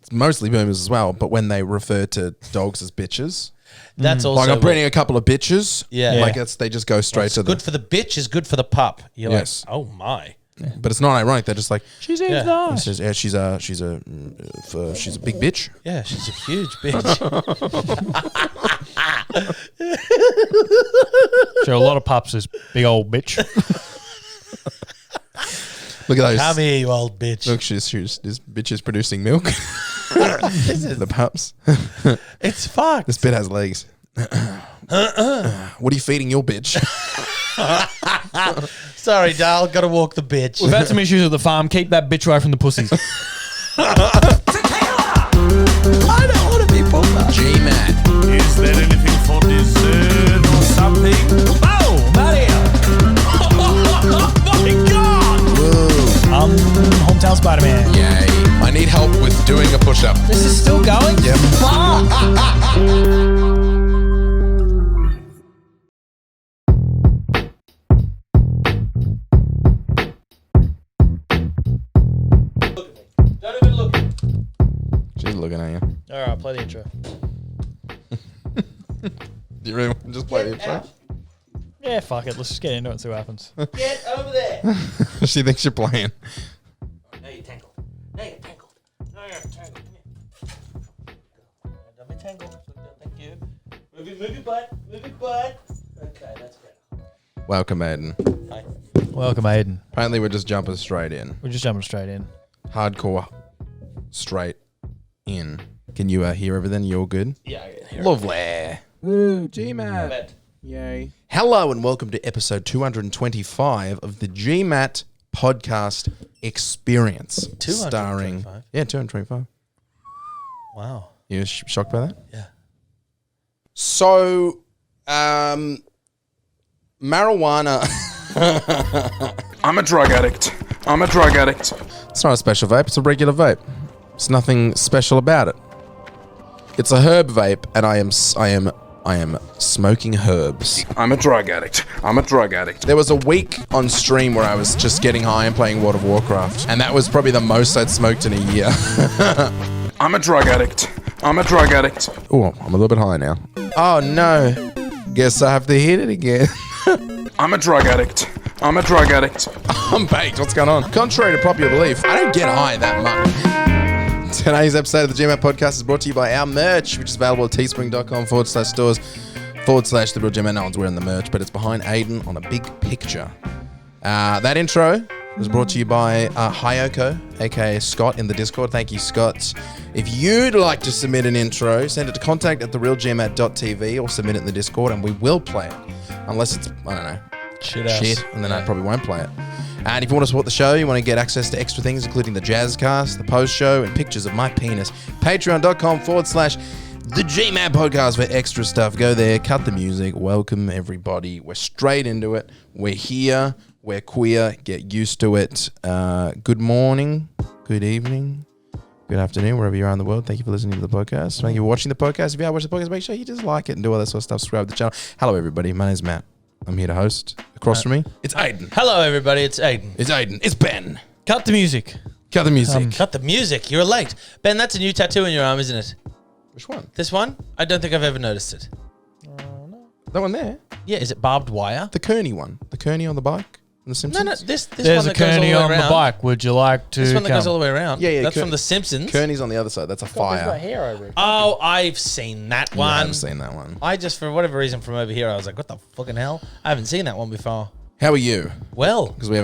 It's mostly boomers as well, but when they refer to dogs as bitches, that's also like I'm breeding a couple of bitches. Yeah. like they just go straight to good for the bitch is good for the pup. You're Yes. like, oh my. Yeah. But it's not ironic. They're just like She seems Yeah. he nice. says, yeah, she's a big bitch. Yeah, she's a huge bitch. Sure, a lot of pups is big old bitch. Look at those. Come here, you old bitch. Look, this bitch is producing milk. The pups. It's fucked. This bit has legs. What are you feeding your bitch? Sorry, Dale. Got to walk the bitch. We've had some issues at the farm. Keep that bitch away from the pussies. I don't want to be Puma. GMat. Is there anything for dessert or something? Oh, Mario! Oh my God! Whoa. Hometown Spider-Man. Yay. I need help with doing a push-up. This is still going? Yep. Don't even look. She's looking at you. All right, play the intro. Do you really want to just play the intro? Yeah, fuck it. Let's just get into it and see what happens. Get over there. She thinks you're playing. Now you're tangled. Now you're tangled. Now you're tangled. Don't be tangled. Thank you. Move your butt. Move your butt. Okay, that's better. Welcome, Aidan. Hi. Welcome, Aidan. Apparently, we're just jumping straight in. We're just jumping straight in. Hardcore, straight in. Can you hear everything? You're good? Yeah, I can hear it. Lovely. Woo, GMat. Bet. Yay. Hello and welcome to episode 225 of the GMat podcast experience. 225? Starring, yeah, 225. Wow. You shocked by that? Yeah. So, marijuana. I'm a drug addict. I'm a drug addict. It's not a special vape, it's a regular vape. There's nothing special about it. It's a herb vape, and I am smoking herbs. I'm a drug addict. I'm a drug addict. There was a week on stream where I was just getting high and playing World of Warcraft, and that was probably the most I'd smoked in a year. I'm a drug addict. I'm a drug addict. Oh, I'm a little bit high now. Oh no, guess I have to hit it again. I'm a drug addict. I'm a drug addict. I'm baked. What's going on? Contrary to popular belief, I don't get high that much. Today's episode of the GMat podcast is brought to you by our merch, which is available at teespring.com/stores/the real GMat. No one's wearing the merch, but it's behind Aidan on a big picture. That intro was brought to you by Hayoko, aka Scott, in the Discord. Thank you, Scott. If you'd like to submit an intro, send it to contact@therealgmat.tv or submit it in the Discord, and we will play it. Unless it's, I don't know, shit, and then I probably won't play it. And if you want to support the show, you want to get access to extra things, including the Jazzcast, the post-show, and pictures of my penis, patreon.com/the GMat podcast for extra stuff. Go there, cut the music, welcome everybody. We're straight into it. We're here. We're queer. Get used to it. Good morning, good evening, good afternoon, wherever you are in the world. Thank you for listening to the podcast. Thank you for watching the podcast. If you are watching the podcast, make sure you just like it and do all that sort of stuff. Subscribe to the channel. Hello, everybody. My name's Matt. I'm here to host. Across from me, it's Aidan. Hello, everybody. It's Aidan. It's Aidan. It's Ben. Cut the music. Cut the music. Cut the music. You're late. Ben, that's a new tattoo in your arm, isn't it? Which one? This one? I don't think I've ever noticed it. That one there? Yeah, is it barbed wire? The Kearney one. The Kearney on the bike in The Simpsons? No, this There's one a that goes all the Kearney way on the around. bike. Would you like to This one that goes come? all the way around. Yeah, That's from The Simpsons. Kearney's on the other side. That's a fire. hair over it. Oh, I've seen that I one. haven't seen that one. I just, for whatever reason, from over here, I was like, what the fucking hell? I haven't seen that one before. How are you? Well, Because we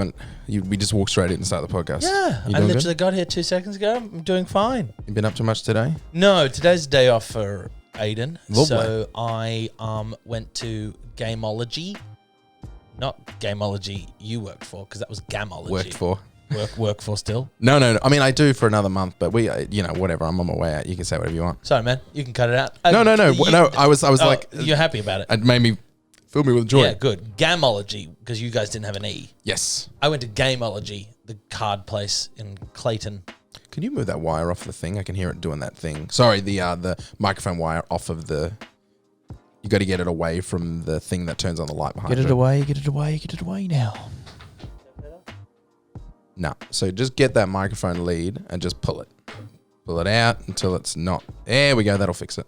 just walked straight in and started the podcast. yeah, You I doing literally got here 2 seconds ago. I'm doing fine. good? You been up to much today? No, today's a day off for Aidan. Lovely. So I went to Gameology. Not Gameology you worked for, because that was Gamology. Worked for? Work for still. No. I mean, I do for another month, but whatever. I'm on my way out. You can say whatever you want. Sorry, man. You can cut it out. No. I was like, You're happy about it. it made me fill me with joy. Yeah, good. Gamology, because you guys didn't have an E. Yes. I went to Gameology, the card place in Clayton. Can you move that wire off the thing? I can hear it doing that thing. Sorry, the microphone wire off of the. You got to get it away from the thing that turns on the light behind Get it away, get it away, get it away now. No. So just get that microphone lead and just pull it Pull it out until it's not. There we go. That'll fix it.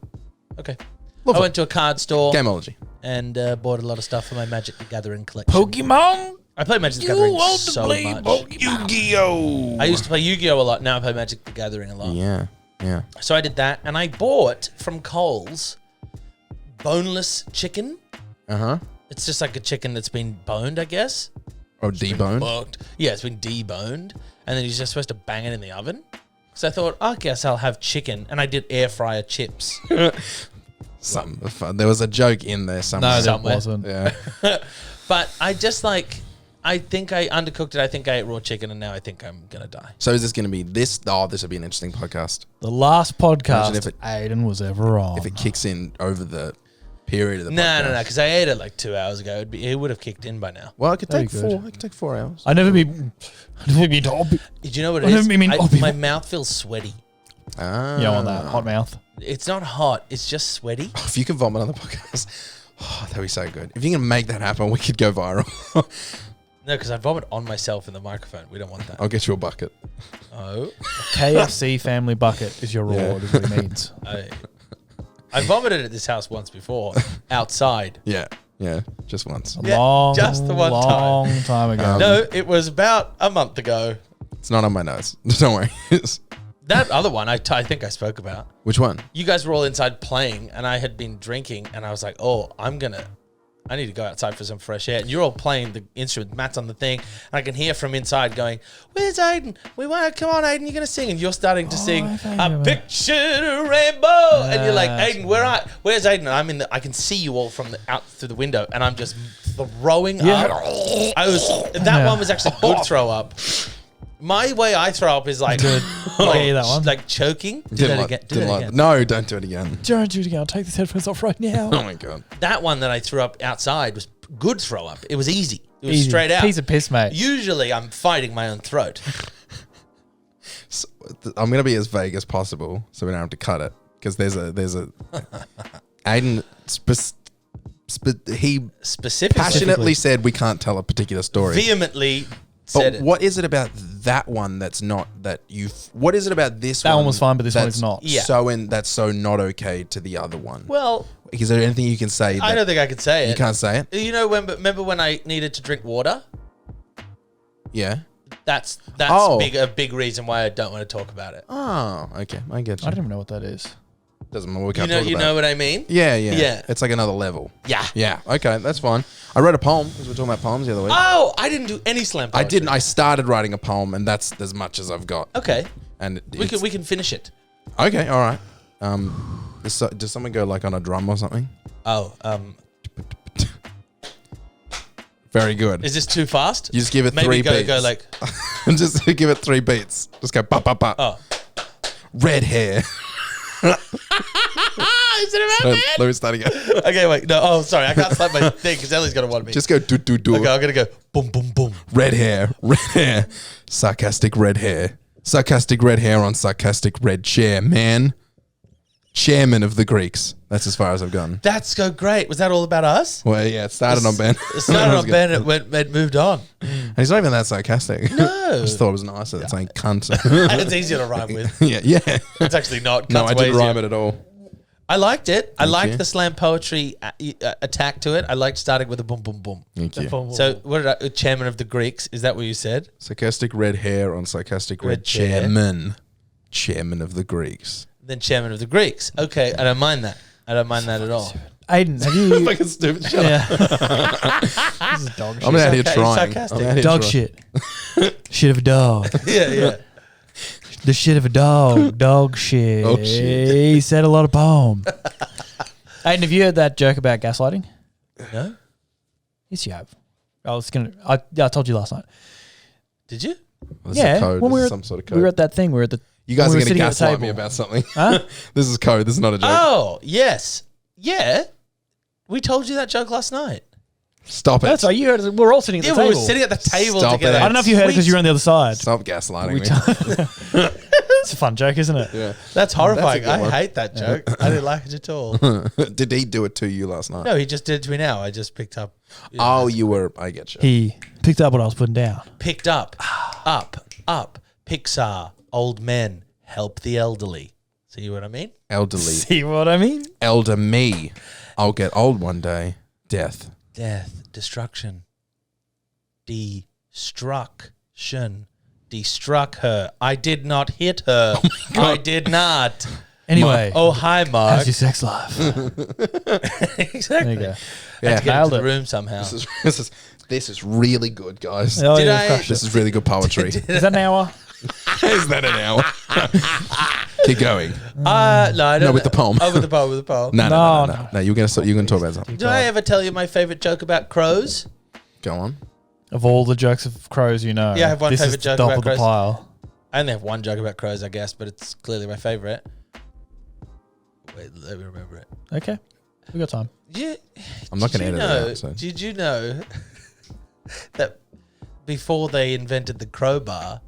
Okay. Lovely. I went to a card store Gameology. and bought a lot of stuff for my Magic the Gathering collection. Pokemon. I play Magic the Gathering so much. Yu-Gi-Oh! I used to play Yu-Gi-Oh a lot. Now I play Magic the Gathering a lot. Yeah. Yeah. So I did that, and I bought from Coles boneless chicken. Uh-huh. It's just like a chicken that's been boned, I guess. Or deboned. Bugged. Yeah, it's been deboned, and then you're just supposed to bang it in the oven. So I thought, I guess I'll have chicken, and I did air fryer chips. Something fun. There was a joke in there somewhere. No, there Somewhere. wasn't. Yeah. But I just I think I undercooked it. I think I ate raw chicken, and now I think I'm gonna die. So is this going to be this? Oh, this would be an interesting podcast. The last podcast Imagine if it- Aidan was ever on. If it kicks in over the period of the No, podcast. because I ate it like 2 hours ago. It would have kicked in by now. Well, it could That'd take be good. 4. It could take 4 hours. I never be told. Do you know what it I is? don't mean My mouth feels sweaty. Ah. You don't want that hot mouth. It's not hot. It's just sweaty. If you can vomit on the podcast, that'd be so good. If you can make that happen, we could go viral. No, because I vomit on myself in the microphone. We don't want that. I'll get you a bucket. Oh. KFC family bucket is your reward, is what it means. I vomited at this house once before, outside. Yeah. Yeah. Just once. A Yeah, long, just the one long time ago. No, it was about a month ago. It's not on my nose. Don't worry. That other one I think I spoke about. Which one? You guys were all inside playing, and I had been drinking, and I was like, I need to go outside for some fresh air. And you're all playing the instrument. Matt's on the thing. And I can hear from inside going, where's Aidan? Come on, Aidan, you're going to sing. And you're starting to sing, I pictured a rainbow. And you're like, Aidan, where's Aidan? And I can see you all from out through the window. And I'm just throwing up. That one was actually good throw up. My way I throw up is like, that one. like choking. Do that again. No, don't do it again. Don't do it again. I'll take these headphones off right now. Oh my God. That one that I threw up outside was good throw up. It was easy. It was straight out. Piece of piss, mate. Usually I'm fighting my own throat. So, I'm going to be as vague as possible so we don't have to cut it. Because there's a Aidan, he Specifically. passionately said we can't tell a particular story. Vehemently said But it. what is it about that one that's not that you? What is it about this one? That one was fine, but this one that's is not. Yeah. That's so not okay to the other one. Well, Is there anything you can say? I don't think I could say it. You can't say it. You know, remember when I needed to drink water? Yeah. That's Oh. a big reason why I don't want to talk about it. Oh, okay. I get you. I don't even know what that is. Doesn't matter. We You can't know, talk you about know it. what I mean? Yeah, yeah. Yeah. It's like another level. Yeah. Yeah. Okay, that's fine. I wrote a poem because we're talking about poems the other week. Oh, I didn't do any slam poetry. I didn't. I started writing a poem, and that's as much as I've got. Okay. And We can finish it. Okay. All right. Does someone go like on a drum or something? Oh, Very good. is this too fast? You just give it Maybe 3 beats. go like, Just give it 3 beats. Just go ba ba ba. oh. Red hair. Is it about that? Let me start again. Okay, wait. No, oh, sorry. I can't slap my thing because Ellie's going to want me. Just go do do do. Okay, I'm going to go boom, boom, boom. Red hair. Red hair. Sarcastic red hair. Sarcastic red hair on sarcastic red chair. Man. Chairman of the Greeks. That's as far as I've gone. That's so great. Was that all about us? Well, yeah, it started on Ben. It started on Ben. It moved on. And he's not even that sarcastic. No. I just thought it was nicer than saying cunt. It's easier to rhyme with. yeah, yeah. It's actually not. No, Cunt's I way didn't rhyme easier. it at all. I liked it. I liked you. the slam poetry attack to it. I liked starting with a boom, boom, boom. Thank you. So, what did chairman of the Greeks? Is that what you said? Sarcastic red hair on sarcastic red Red chair. chairman. Chairman of the Greeks. Then chairman of the Greeks. Okay, I don't mind that. I don't mind that at all. Aiden, have you... Fucking stupid. Shut yeah. This is dog shit. I'm out here okay, trying. sarcastic. I'm out here Dog trying. shit. Shit of a dog. Yeah. The shit of a dog. Dog shit. Oh, shit. He said a lot of poem. Aiden, have you heard that joke about gaslighting? No? Yes, you have. I told you last night. Did you? This Yeah, is a code. when This we is were- some sort of code. We were at that thing. We were at the... you guys when are we were going to sitting at the gaslight me table. about something. Huh? This is code. This is not a joke. Oh, yes. Yeah. We told you that joke last night. Stop it. That's right. You heard it. We're all sitting at Yeah, the we table. were sitting at the table Stop together. it. I don't know if you heard it because you were on the other side. Stop gaslighting We me. It's a fun joke, isn't it? Yeah. That's horrifying. That's a good I one. hate that joke. I didn't like it at all. Did he do it to you last night? No, he just did it to me now. I just picked up. Oh, you were. I get you. He picked up what I was putting down. Picked up. Pixar, old men, help the elderly. See what I mean? Elderly. See what I mean? Elder me. I'll get old one day. Death. Death, destruction, destruction, destruct her. I did not hit her. I did not. Anyway. Oh, hi, Mark. How's your sex life? Exactly. There you go. Yeah. Had to get Nailed into the it. room somehow. This is really good, guys. Oh, Did yeah, I- crush This it. is really good poetry. Is that an hour? Is that an hour? Keep going. No, I don't No, with know. the poem. Oh, with the poem, with the poem. No. You're gonna talk about something. Did I ever tell you my favorite joke about crows? Go on. Of all the jokes of crows you know, Yeah, I have one this favourite is joke the top about of the crows. pile. I only have one joke about crows, I guess, but it's clearly my favorite. Wait, let me remember it. Okay. We got time. Yeah, I'm not gonna did you edit it know- out. So. Did you know that before they invented the crowbar,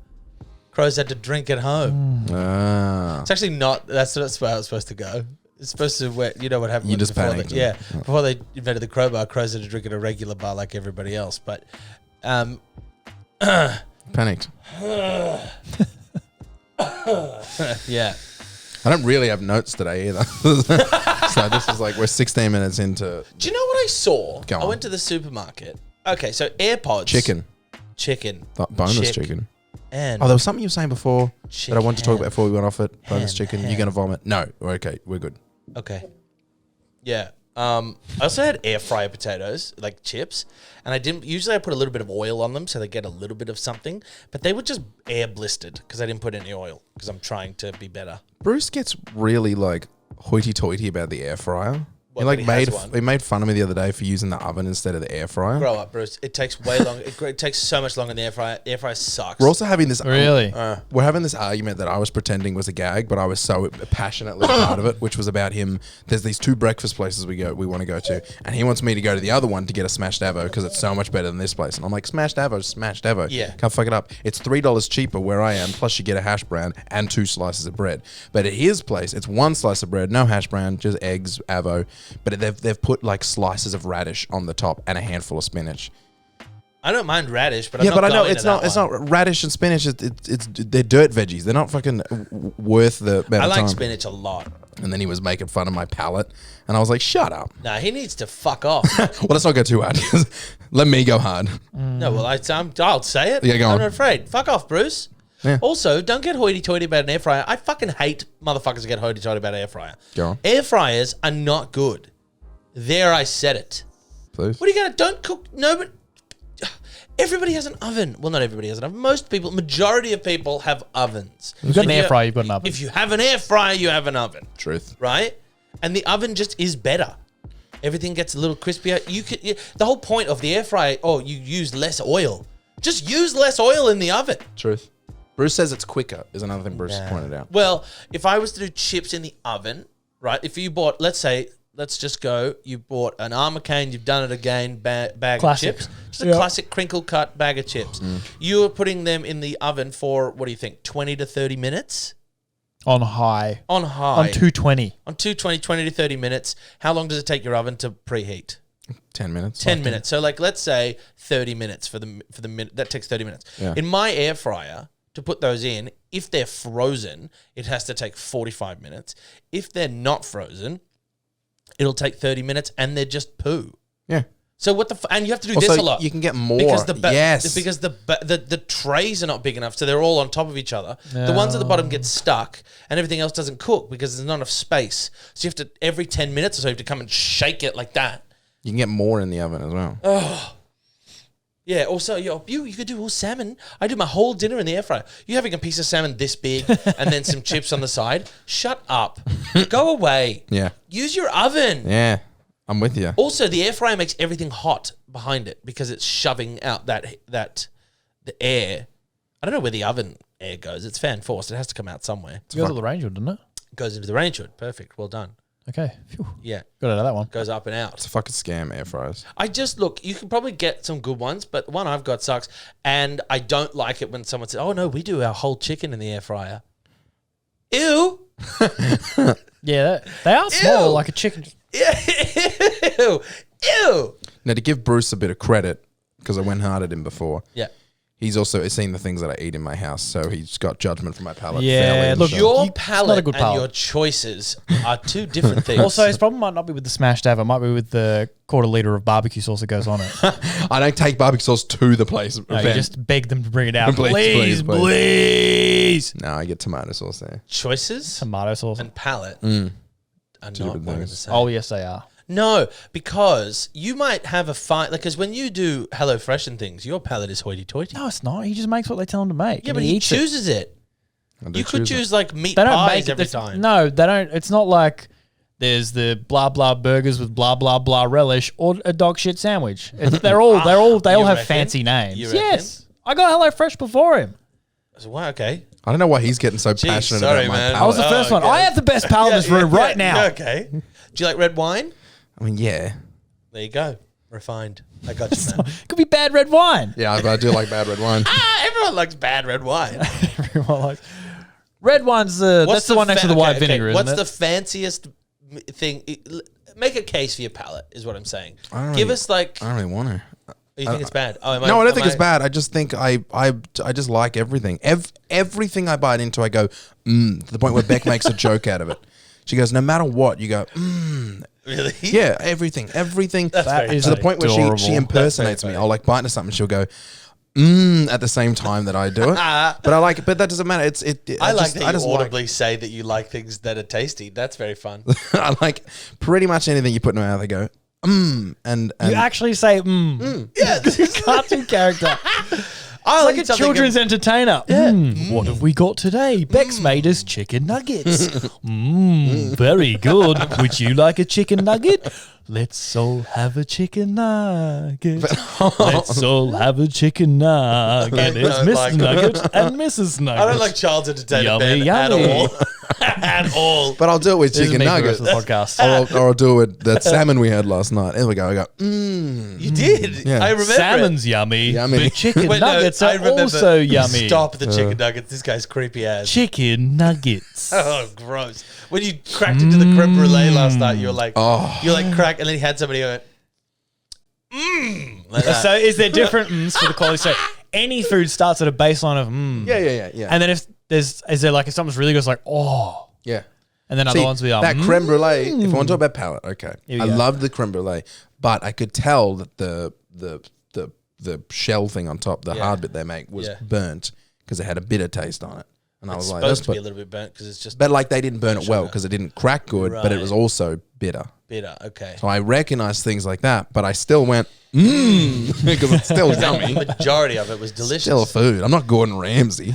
crows had to drink at home? Ah. It's actually not. That's not how it's supposed to go. It's supposed to. You know what happened? You just before panicked. Yeah, before they invented the crowbar, crows had to drink at a regular bar like everybody else. But, Panicked. yeah. I don't really have notes today either. So this is like we're 16 minutes into Do you know what I saw? Go I on. went to the supermarket. Okay, so AirPods, chicken. Boneless Chick. chicken. and Oh, there was something you were saying before that I wanted to talk about before we went off it. Boneless Ham, chicken. ham. You're gonna vomit? No. Okay, we're good. Okay. Yeah. I also had air fryer potatoes, like chips, and I didn't. Usually, I put a little bit of oil on them so they get a little bit of something, but they were just air blistered because I didn't put any oil because I'm trying to be better. Bruce gets really like hoity-toity about the air fryer. What, He like that he has made one? he made fun of me the other day for using the oven instead of the air fryer. Grow up, Bruce. It takes way long. It takes so much longer in the air fryer. Air fryer sucks. We're also having this Really? we're having this argument that I was pretending was a gag, but I was so passionately part of it, which was about him. There's these two breakfast places we want to go to, and he wants me to go to the other one to get a smashed avo because it's so much better than this place. And I'm like, smashed avo. Yeah. Can't fuck it up. It's $3 cheaper where I am, plus you get a hash brown and 2 slices of bread. But at his place, it's 1 slice of bread, no hash brown, just eggs, avo. But they've put like slices of radish on the top and a handful of spinach. I don't mind radish, but Yeah, I'm not but I know going it's to that not. It's one. not radish and spinach. It's they're dirt veggies. They're not fucking worth the amount I of like time. spinach a lot. And then he was making fun of my palate, and I was like, "Shut up." Nah, he needs to fuck off. Well, let's not go too hard. Let me go hard. No, well, I'll say it. Yeah, go I'm on. not afraid. Fuck off, Bruce. Yeah. Also, don't get hoity-toity about an air fryer. I fucking hate motherfuckers who get hoity-toity about an air fryer. Go on. Air fryers are not good. There, I said it. Please. What are you gonna? Don't cook. No, but everybody has an oven. Well, not everybody has an oven. Most people, majority of people have ovens. You've got If an air you- fryer, you've got an oven. If you have an air fryer, you have an oven, Truth. right? And the oven just is better. Everything gets a little crispier. The whole point of the air fryer, you use less oil. Just use less oil in the oven. Truth. Bruce says it's quicker. Is another thing Bruce has pointed out. Well, if I was to do chips in the oven, right? If you bought, let's just go, you bought an Armour cane, you've done it again, bag Classic. of chips. Just a Yeah. classic crinkle cut bag of chips. You're putting them in the oven for, what do you think, 20 to 30 minutes? On high. On high. On 220. On 220, 20 to 30 minutes. How long does it take your oven to preheat? 10 minutes. 10 minutes. So let's say 30 minutes for the minute. That takes 30 minutes. Yeah. In my air fryer, to put those in, if they're frozen, it has to take 45 minutes. If they're not frozen, it'll take 30 minutes and they're just poo. Yeah. So and you have to do Also, this a lot. you can get more. because Yes. because the trays are not big enough, so they're all on top of each other. The ones at the bottom get stuck, and everything else doesn't cook because there's not enough space. So you have to every 10 minutes or so you have to come and shake it like that. You can get more in the oven as well. Yeah. Also, you could do all salmon. I do my whole dinner in the air fryer. You having a piece of salmon this big and then some chips on the side? Shut up. Go away. Yeah. Use your oven. Yeah. I'm with you. Also, the air fryer makes everything hot behind it because it's shoving out the air. I don't know where the oven air goes. It's fan forced. It has to come out somewhere. It goes to the range hood, doesn't it? It goes into the range hood. Perfect. Well done. Okay. Phew. Yeah. Got out of that one. Goes up and It's out. a fucking scam, air fryers. Look, you can probably get some good ones, but the one I've got sucks. And I don't like it when someone says, "Oh no, we do our whole chicken in the air fryer." Ew. Yeah, they are small, Ew. like a chicken. Ew. Ew. Now, to give Bruce a bit of credit, because I went hard at him before, Yeah. he's also seen the things that I eat in my house, so he's got judgment for my palate. Yeah, fairly look, sure. Your It's not a palate good and palate. your choices are two different things. Also, his problem might not be with the smashed avo. It might be with the quarter liter of barbecue sauce that goes on it. I don't take barbecue sauce to the place. No, you just beg them to bring it out. Please, Please, please, please. No, I get tomato sauce there. choices Tomato sauce. and palate Mm. are Two not different one and things. the same. Oh, yes, they are. No, because you might have a fight. Like, because when you do HelloFresh and things, your palate is hoity-toity. No, it's not. He just makes what they tell him to make. Yeah, and but he eats it. chooses it. I do You could choose it. choose like meat They don't pies make it every that's- time. No, they don't. It's not like there's the blah blah burgers with blah blah blah relish or a dog shit sandwich. They all You have reckon? fancy names. You reckon? Yes, I got HelloFresh before him. So, wow, okay. I don't know why he's getting so Jeez, passionate sorry, about my man. I was palate. the first one. okay. I have the best palate in this room right now. Yeah, okay. Do you like red wine? I mean, yeah. There you go. Refined. I got you, man. Could be bad red wine. Yeah, but I do like bad red wine. Everyone likes bad red wine. Everyone likes red wine's that's the one next to the white vinegar. Isn't What's it? the fanciest thing? Make a case for your palate, is what I'm saying. I don't Give really- us like. I don't really want to. You think it's bad? Oh, No, I don't think it's bad. I just think I just like everything. Everything I bite into, I go, to the point where Beck makes a joke out of it. She goes, no matter what, you go, Really? yeah, everything. That's That very is To the funny. point where she adorable. impersonates That's very me. funny. I'll like bite into something, she'll go, at the same time that I do it. But I like it. But that doesn't matter. I like just, that I you just audibly say that you like things that are tasty. That's very fun. I like pretty much anything you put in my mouth. I go, and You actually say Yeah, cartoon character. I Like a children's entertainer. What have we got today? Bex made us chicken nuggets. Very good. Would you like a chicken nugget? Let's all have a chicken nugget. Let's all have a chicken nugget. It's don't Mr. like- Nugget and Mrs. Nugget. I don't like child's entertainment Yummy, Ben, yummy. at all. At all. But I'll do it with This is chicken me for the nuggets. rest of the podcast. Or I'll do it with that salmon we had last night. There we go. I go, You did. Yeah. I remember Salmon's yummy, Yummy. but chicken Wait, no, nuggets I are remember- also yummy. Stop the chicken nuggets. This guy's creepy ass. Chicken nuggets. Oh, gross. When you cracked into the creme brulee last night, you were like, Oh. you like crack, and then he had somebody go, like that. So is there different for the quality? So any food starts at a baseline of yeah. and then if there's is there like if something's really good, it's like Yeah. and then other See, ones we are that creme brulee. If I want to talk about palate, okay, Here I we go. loved the creme brulee, but I could tell that the shell thing on top, the Yeah. hard bit they make, was Yeah. burnt because it had a bitter taste on it, and I It's was like, supposed that's to be a little bit burnt because it's just but like they didn't burn it well Sugar. because it didn't crack good, but it Right. was also bitter. bitter. Okay. So I recognized things like that, but I still went because it's still yummy. Majority of it was delicious. Still food. I'm not Gordon Ramsay.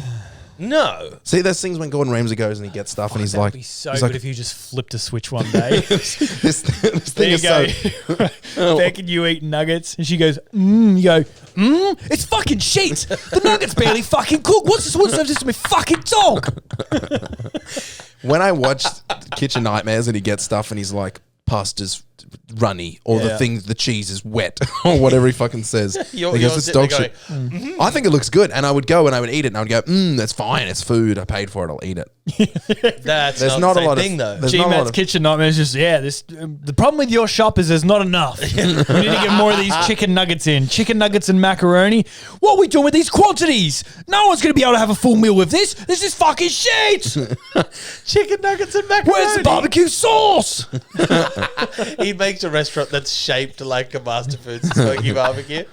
No. See, there's things when Gordon Ramsay goes and he gets stuff and he's that'd like, be so he's good like, if you just flipped a switch one day. this There thing you is go. so. Beck and you eat nuggets, and she goes, You go, it's fucking shit. The nuggets barely fucking cook. What's this? What's this to my fucking dog? When I watched Kitchen Nightmares and he gets stuff and he's like, pasta's runny, or the Yeah. the cheese is wet, or whatever he fucking says. You're He goes, "This sitting dog there shit." I think it looks good, and I would go and I would eat it, and I would go, that's fine, it's food, I paid for it, I'll eat it. That's There's not not the a same lot of thing, though. there's not a lot GMat's of- Kitchen Nightmares just, this. The problem with your shop is there's not enough. We need to get more of these chicken nuggets in. Chicken nuggets and macaroni. What are we doing with these quantities? No one's going to be able to have a full meal with this. This is fucking shit. Chicken nuggets and macaroni. Where's the barbecue sauce? He makes a restaurant that's shaped like a Master Foods Smoky Barbecue.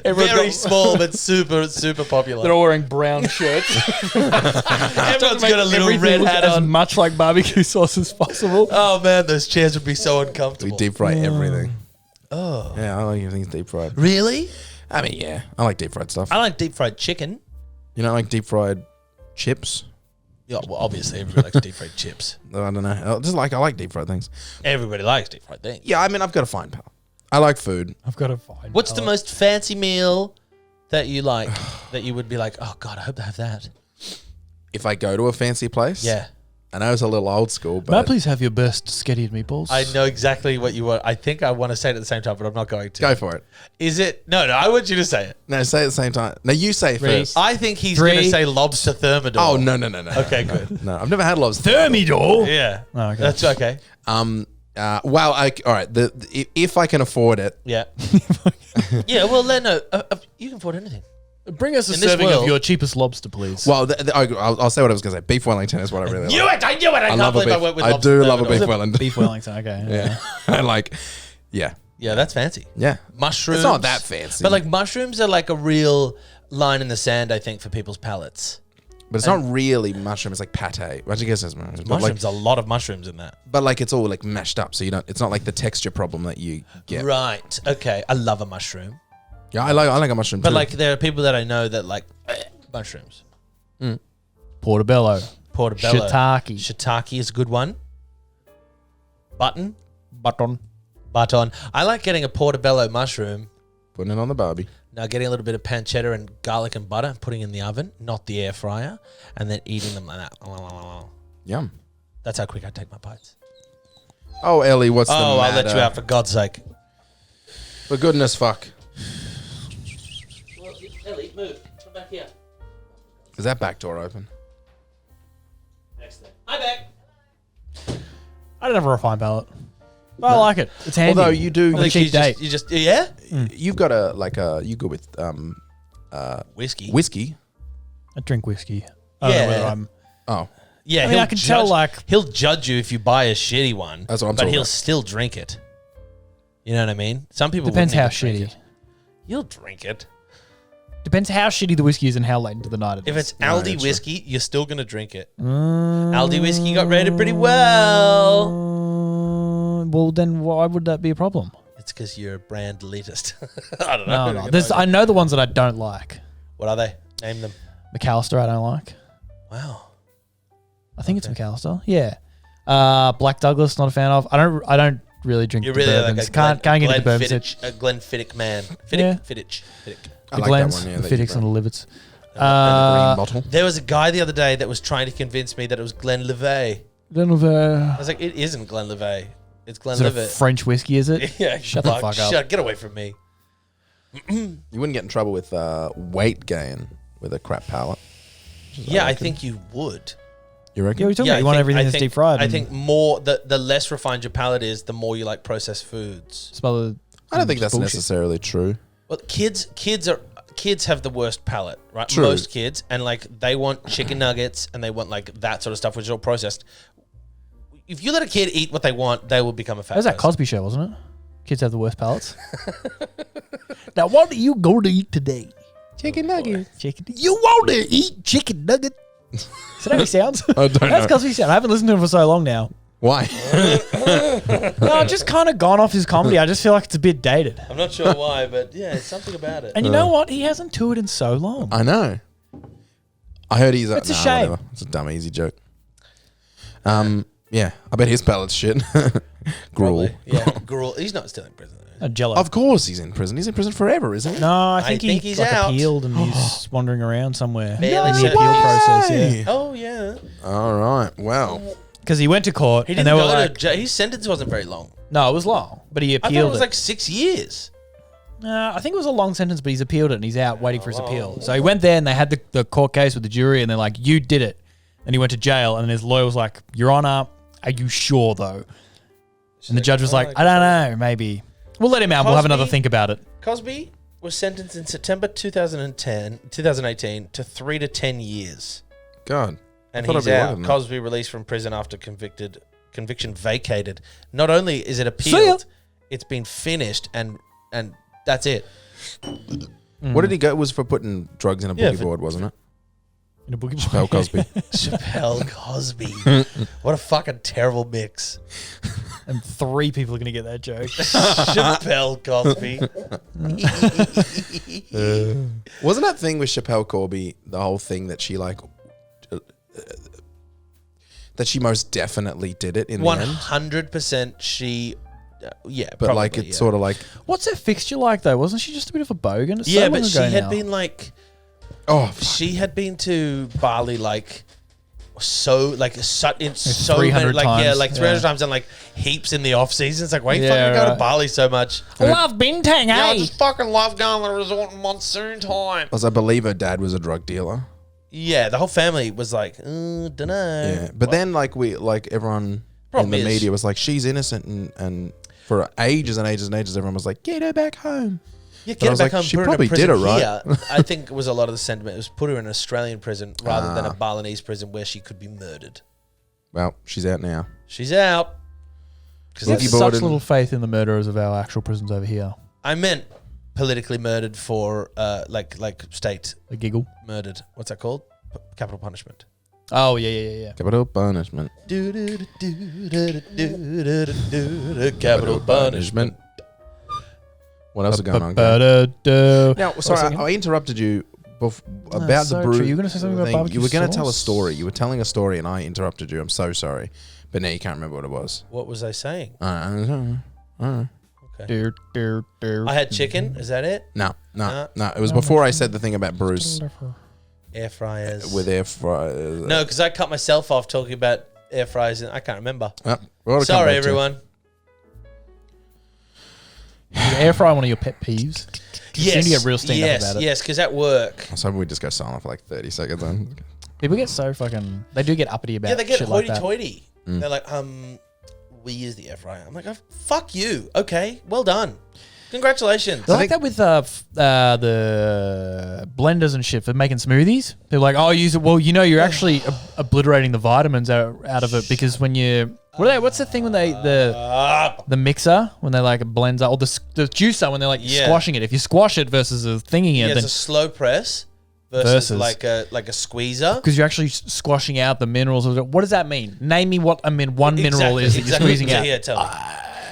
Everyone's Very got- small, but super popular. They're all wearing brown shirts. Everyone's got a little Everything red looks hat as on. much like barbecue sauce as possible. Oh man, those chairs would be so We uncomfortable. deep fry everything. Oh. Yeah, I like everything deep fried. Really? I mean, yeah, I like deep fried stuff. I like deep fried chicken. You know, like deep fried chips? Yeah, well, obviously everybody likes deep fried chips. I don't know. I like deep fried things. Everybody likes deep fried things. Yeah, I mean, I've got a fine palate. I like food. I've got to find. What's the most fancy meal that you like that you would be like, oh god, I hope they have that? If I go to a fancy place, Yeah. I know it's a little old school, May I but please have your best sketty and meatballs? I know exactly what you want. I think I want to say it at the same time, but I'm not going to. go for it. Is it? No, I want you to say it. No, say it at the same time. No, you say it Ready? first. I think he's Three. going to say lobster thermidor. Oh, no. Okay, good. No, I've never had lobster. Thermidor. Yeah. Oh, okay. That's okay. Well, all right. If I can afford it, Yeah. Yeah, well, no. You can afford anything. Bring us a In this serving world- of your cheapest lobster, please. Well, I'll say what I was going to say. Beef Wellington is what I really like. knew it. I can't love a believe I beef. went with I lobster do love a terminal. beef Wellington. Beef Wellington, okay. Yeah. I like, yeah. Yeah, that's fancy. Yeah. Mushrooms. It's not that fancy. But like mushrooms are like a real line in the sand, I think, for people's palates. But it's not really mushroom. It's like pate. Well, I guess it's mushrooms. But Mushrooms, a lot of mushrooms in that. but like it's all like mashed up, so you don't. It's not like the texture problem that you get. Right. Okay. I love a mushroom. Yeah, I like a mushroom. But too. like there are people that I know that like mushrooms. Portobello. Portobello. Shiitake. Shiitake is a good one. Button. Button. Button. I like getting a portobello mushroom. putting it on the barbie. Now getting a little bit of pancetta and garlic and butter, putting in the oven, not the air fryer, and then eating them like that. Yum. That's how quick I take my bites. Oh, Ellie, what's the Oh, matter? I'll let you out for God's sake. For goodness fuck. Well, Ellie, move. Come back here. Is that back door open? Next thing. Hi, back. I don't have a refined palate. But I like it. It's handy. Although you do, On a cheap date. You just yeah? you've got you go with Whiskey. whiskey. I drink whiskey. I don't know whether Yeah. I'm... Oh, Yeah, I mean, he'll I can tell, like- he'll judge you if you buy a shitty one. That's what I'm But talking he'll about. still drink it. You know what I mean? Some people Depends how wouldn't even drink shitty. it. You'll drink it. Depends how shitty the whiskey is and how late into the night it is. If it's No, Aldi that's true. whiskey, you're still gonna drink it. Aldi whiskey got rated pretty well. Well, then why would that be a problem? It's because you're a brand elitist. I don't know. No. I know the ones that I don't like. What are they? Name them. McAllister, I don't like. Wow. I think it's McAllister. Yeah. Black Douglas, not a fan of. I don't really drink You're the really bourbons. like a can't get into bourbons. a Glenfiddich man. Yeah. Fiddich. I The like Glens, that one. Yeah, the that you Fiddicks and the Livets. brought. And the green bottle. There was a guy the other day that was trying to convince me that it was Glenlivet. I was like, it isn't Glenlivet. It's Is it a Glenlivet. French whiskey, is it? Yeah, Shut the fuck up. Shut, get away from me. You wouldn't get in trouble with weight gain with a crap palate. Yeah, I think you would. You reckon? Yeah, we're talking Yeah, about you want everything that's deep fried. I and think more the less refined your palate is, the more you like processed foods. smell the- I don't think that's bullshit. necessarily true. Well, kids have the worst palate, right? True. Most kids, and like they want chicken nuggets and they want like that sort of stuff, which is all processed. If you let a kid eat what they want, they will become a fat That was that person. Cosby show, wasn't it? Kids have the worst palates. Now, what are you going to eat today? Chicken nuggets. Chicken. You want to eat chicken nugget? Is that how he sounds? I don't That's know. Cosby sound. I haven't listened to him for so long now. Why? No, I've just kind of gone off his comedy. I just feel like it's a bit dated. I'm not sure why, but yeah, it's something about it. And you know what? He hasn't toured in so long. I know. I heard he's. It's a shame. Whatever. It's a dumb, easy joke. Yeah, I bet his palate's shit. Gruel. Probably. Yeah, gruel. He's not still in prison. Though. Jello. Of course he's in prison. He's in prison forever, isn't he? No, I think think he's he's like out. appealed and he's wandering around somewhere Barely in the said appeal he process. Yeah, Hey. Oh yeah. All right. Well, because he went to court He and didn't they were go like, to jail. His sentence wasn't very long. "No, it was long, but he I thought it appealed was it." like 6 years. I think it was a long sentence, but he's appealed it and he's out waiting for his appeal. So he went there and they had the court case with the jury and they're like, "You did it," and he went to jail and his lawyer was like, "Your Honor, are you sure though?" And the judge was like, "I don't know, maybe we'll let him out. We'll have another Cosby- think about it." Cosby was sentenced in September 2018 to 3 to 10 years. God. And thought he's it'd be longer out. than that. Cosby released from prison after conviction vacated. Not only is it ya. appealed, it's been finished and that's it. What did he go? It was for putting drugs in a Yeah, boogie for- board, wasn't it? In a boogie Chappelle Cosby. Chappelle Cosby. What a fucking terrible mix. And 3 people are going to get that joke. Chappelle Cosby. Wasn't that thing with Chappelle Corby the whole thing that she like that she most definitely did it in the end? 100% she... yeah, But like probably, it's yeah. sort of like What's her fixture like though? Wasn't she just a bit of a bogan? It's Yeah, so but long she ago had now. been like... oh She had been to Bali like so like in so 300 many, like yeah, times, like 300 yeah. times and like heaps in the off season. It's like why you Yeah, fucking go to right. Bali so much? Love Bintang, hey? fucking love going to the resort in monsoon time. as I believe her dad was a drug dealer. Yeah, the whole family was like, dunno. Yeah. But then like everyone in Problem the is- media was like, she's innocent and for ages and ages and ages everyone was like, get her back home. Yeah, But I get her was back like, home. she Put her in a probably prison did it right. here. I think it was a lot of the sentiment. It was put her in an Australian prison rather than a Balinese prison where she could be murdered. Well, she's out now. She's out. We have Boogie such boarded. little faith in the murderers of our actual prisons over here. I meant politically murdered for like state A giggle. murdered. What's that called? Capital punishment. Oh, yeah. Capital punishment. Capital punishment. What else is going on, guys? Now, Now, sorry, I interrupted you about so the brew. true. You were gonna say something about thing. barbecue You were going to tell a sauce? story. You were telling a story, and I interrupted you. I'm so sorry, but now you can't remember what it was. What was I saying? I I had chicken. Is that it? No. It was before I said the thing about Bruce Air fryers. with air fryers. No, because I cut myself off talking about air fryers, and I can't remember. We'll come Sorry, back to it. everyone. Is air fry one of your pet peeves? You seem to get real steamed up about it. Yes, because at work, I was hoping we'd just go silent for like 30 seconds. Then. People get so fucking... They do get uppity about they get shit like that. hoity-toity. They're like, we use the air fryer. I'm like, oh, fuck you. Okay, well done. Congratulations. They're like that with the blenders and shit for making smoothies. They're like, oh, use it. Well, you know, you're actually obliterating the vitamins out of it because when you... What's the thing when they... The mixer, when they like blends out, or the juicer, when they're like squashing it. If you squash it versus a thingy it, Yeah, then... it's a slow press versus like a squeezer. Because you're actually squashing out the minerals. What does that mean? Name me what one mineral is that you're squeezing out. Yeah, tell me.